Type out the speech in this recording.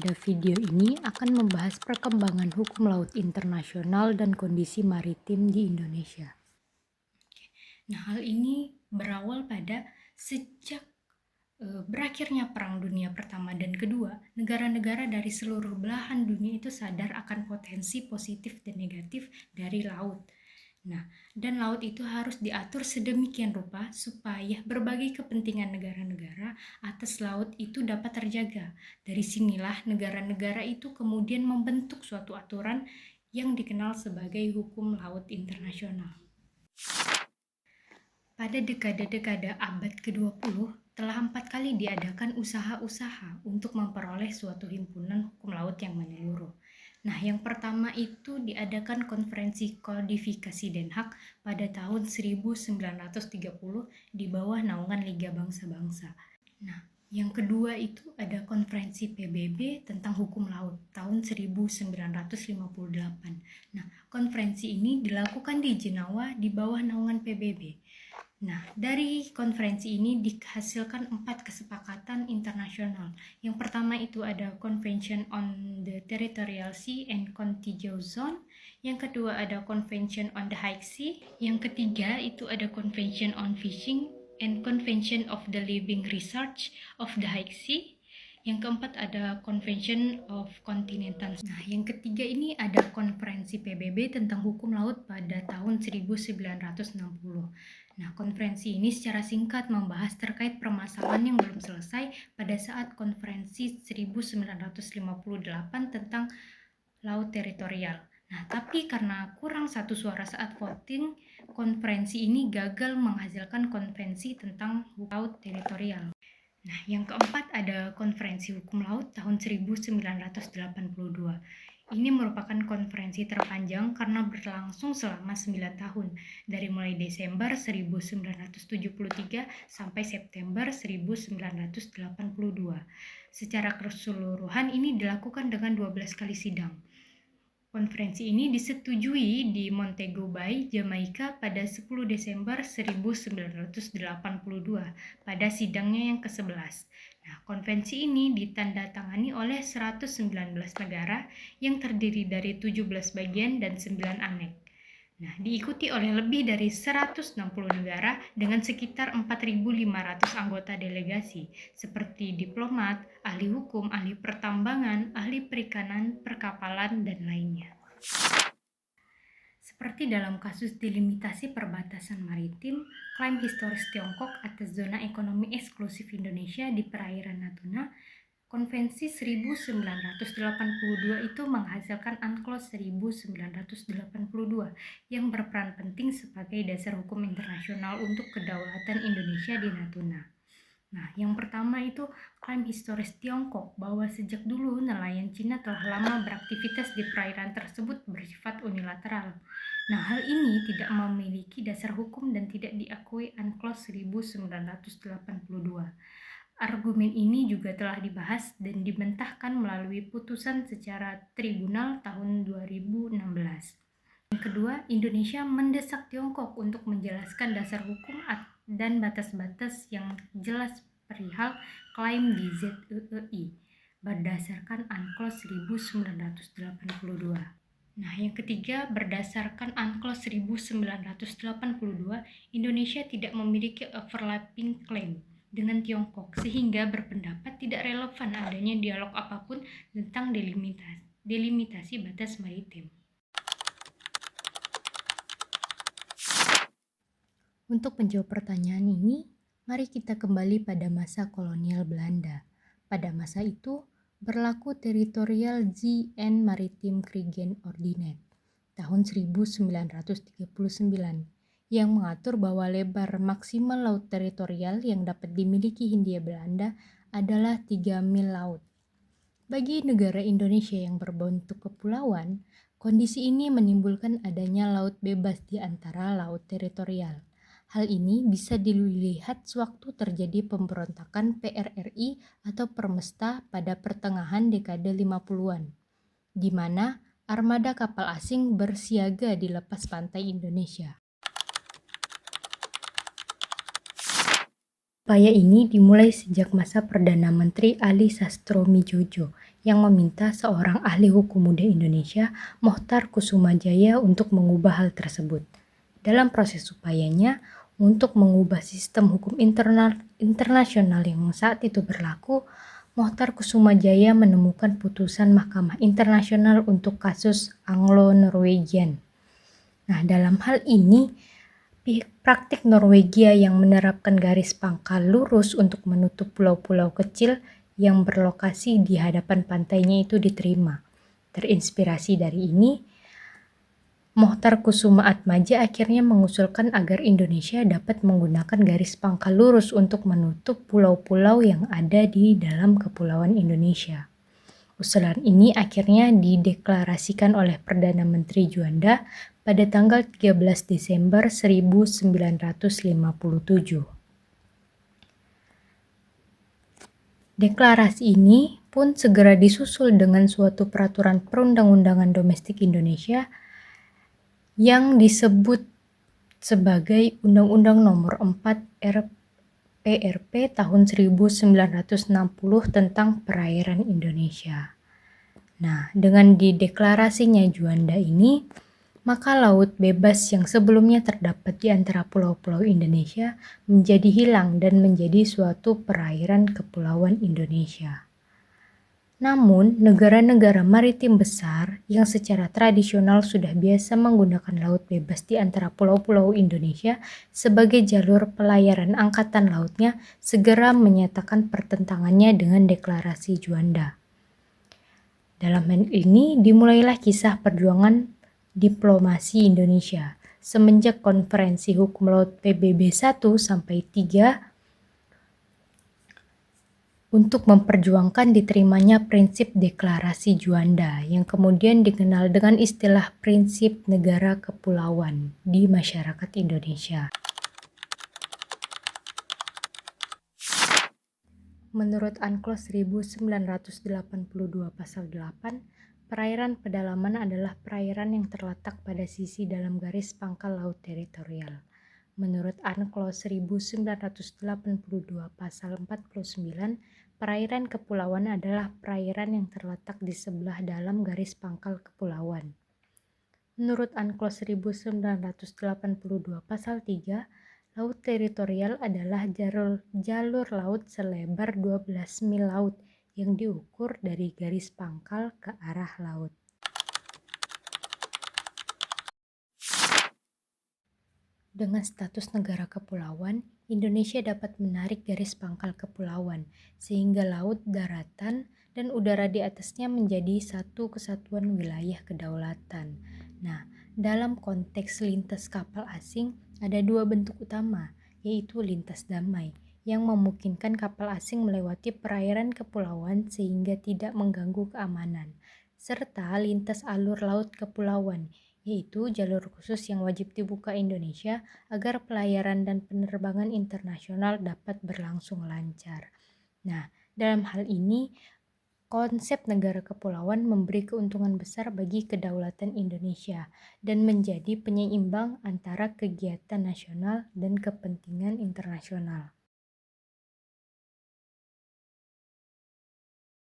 Pada video ini akan membahas perkembangan hukum laut internasional dan kondisi maritim di Indonesia. Nah, hal ini berawal pada sejak berakhirnya Perang Dunia Pertama dan Kedua, negara-negara dari seluruh belahan dunia itu sadar akan potensi positif dan negatif dari laut. Nah, dan laut itu harus diatur sedemikian rupa supaya berbagai kepentingan negara-negara atas laut itu dapat terjaga. Dari sinilah negara-negara itu kemudian membentuk suatu aturan yang dikenal sebagai hukum laut internasional. Pada dekade-dekade abad ke-20, telah 4 kali diadakan usaha-usaha untuk memperoleh suatu himpunan hukum laut yang menyeluruh. Nah, yang pertama itu diadakan konferensi kodifikasi Den Haag pada tahun 1930 di bawah naungan Liga Bangsa-Bangsa. Nah, yang kedua itu ada konferensi PBB tentang hukum laut tahun 1958. Nah, konferensi ini dilakukan di Jenewa di bawah naungan PBB. Nah, dari konferensi ini dihasilkan 4 kesepakatan internasional. Yang pertama itu ada Convention on the Territorial Sea and Contiguous Zone. Yang kedua ada Convention on the High Sea. Yang ketiga itu ada Convention on Fishing and Convention of the Living Research of the High Sea. Yang keempat ada Convention of Continental. Nah, yang ketiga ini ada konferensi PBB tentang hukum laut pada tahun 1960. Nah, konferensi ini secara singkat membahas terkait permasalahan yang belum selesai pada saat konferensi 1958 tentang laut teritorial. Nah, tapi karena kurang satu suara saat voting, konferensi ini gagal menghasilkan konvensi tentang laut teritorial. Nah, yang keempat ada Konferensi Hukum Laut tahun 1982. Ini merupakan konferensi terpanjang karena berlangsung selama 9 tahun, dari mulai Desember 1973 sampai September 1982. Secara keseluruhan ini dilakukan dengan 12 kali sidang. Konferensi ini disetujui di Montego Bay, Jamaika pada 10 Desember 1982 pada sidangnya yang ke-11. Nah, konvensi ini ditandatangani oleh 119 negara yang terdiri dari 17 bagian dan 9 aneks. Nah, diikuti oleh lebih dari 160 negara dengan sekitar 4.500 anggota delegasi, seperti diplomat, ahli hukum, ahli pertambangan, ahli perikanan, perkapalan, dan lainnya. Seperti dalam kasus delimitasi perbatasan maritim, klaim historis Tiongkok atas zona ekonomi eksklusif Indonesia di perairan Natuna, Konvensi 1982 itu menghasilkan UNCLOS 1982 yang berperan penting sebagai dasar hukum internasional untuk kedaulatan Indonesia di Natuna. Nah, yang pertama itu klaim historis Tiongkok bahwa sejak dulu nelayan Cina telah lama beraktivitas di perairan tersebut bersifat unilateral. Nah, hal ini tidak memiliki dasar hukum dan tidak diakui UNCLOS 1982. Argumen ini juga telah dibahas dan dibantahkan melalui putusan secara tribunal tahun 2016. Yang kedua, Indonesia mendesak Tiongkok untuk menjelaskan dasar hukum dan batas-batas yang jelas perihal klaim di ZEI berdasarkan UNCLOS 1982. Nah, yang ketiga, berdasarkan UNCLOS 1982, Indonesia tidak memiliki overlapping claim dengan Tiongkok, sehingga berpendapat tidak relevan adanya dialog apapun tentang delimitasi batas maritim. Untuk menjawab pertanyaan ini, mari kita kembali pada masa kolonial Belanda. Pada masa itu, berlaku Territorial Zee en Maritiem Krigen Ordinance tahun 1939 yang mengatur bahwa lebar maksimal laut teritorial yang dapat dimiliki Hindia Belanda adalah 3 mil laut. Bagi negara Indonesia yang berbentuk kepulauan, kondisi ini menimbulkan adanya laut bebas di antara laut teritorial. Hal ini bisa dilihat sewaktu terjadi pemberontakan PRRI atau Permesta pada pertengahan dekade 50-an, di mana armada kapal asing bersiaga di lepas pantai Indonesia. Upaya ini dimulai sejak masa Perdana Menteri Ali Sastronidjojo yang meminta seorang ahli hukum muda Indonesia, Mohtar Kusumajaya, untuk mengubah hal tersebut. Dalam proses upayanya untuk mengubah sistem hukum internasional yang saat itu berlaku, Mohtar Kusumajaya menemukan putusan Mahkamah Internasional untuk kasus Anglo-Norwegian. Nah, dalam hal ini, praktik Norwegia yang menerapkan garis pangkal lurus untuk menutup pulau-pulau kecil yang berlokasi di hadapan pantainya itu diterima. Terinspirasi dari ini, Mohtar Kusumaatmaja akhirnya mengusulkan agar Indonesia dapat menggunakan garis pangkal lurus untuk menutup pulau-pulau yang ada di dalam Kepulauan Indonesia. Usulan ini akhirnya dideklarasikan oleh Perdana Menteri Juanda pada tanggal 13 Desember 1957. Deklarasi ini pun segera disusul dengan suatu peraturan perundang-undangan domestik Indonesia yang disebut sebagai Undang-Undang Nomor 4 PRP tahun 1960 tentang perairan Indonesia. Nah, dengan dideklarasinya Juanda ini, maka laut bebas yang sebelumnya terdapat di antara pulau-pulau Indonesia menjadi hilang dan menjadi suatu perairan kepulauan Indonesia. Namun, negara-negara maritim besar yang secara tradisional sudah biasa menggunakan laut bebas di antara pulau-pulau Indonesia sebagai jalur pelayaran angkatan lautnya segera menyatakan pertentangannya dengan deklarasi Juanda. Dalam hal ini dimulailah kisah perjuangan diplomasi Indonesia semenjak Konferensi Hukum Laut PBB 1 sampai 3 untuk memperjuangkan diterimanya prinsip deklarasi Juanda yang kemudian dikenal dengan istilah prinsip negara kepulauan di masyarakat Indonesia. Menurut UNCLOS 1982 pasal 8, perairan pedalaman adalah perairan yang terletak pada sisi dalam garis pangkal laut teritorial. Menurut UNCLOS 1982 pasal 49, perairan kepulauan adalah perairan yang terletak di sebelah dalam garis pangkal kepulauan. Menurut UNCLOS 1982 pasal 3, laut teritorial adalah jalur laut selebar 12 mil laut yang diukur dari garis pangkal ke arah laut. Dengan status negara kepulauan, Indonesia dapat menarik garis pangkal kepulauan, sehingga laut, daratan, dan udara di atasnya menjadi satu kesatuan wilayah kedaulatan. Nah, dalam konteks lintas kapal asing, ada dua bentuk utama, yaitu lintas damai, yang memungkinkan kapal asing melewati perairan kepulauan sehingga tidak mengganggu keamanan, serta lintas alur laut kepulauan, yaitu jalur khusus yang wajib dibuka Indonesia agar pelayaran dan penerbangan internasional dapat berlangsung lancar. Nah, dalam hal ini, konsep negara kepulauan memberi keuntungan besar bagi kedaulatan Indonesia dan menjadi penyeimbang antara kegiatan nasional dan kepentingan internasional.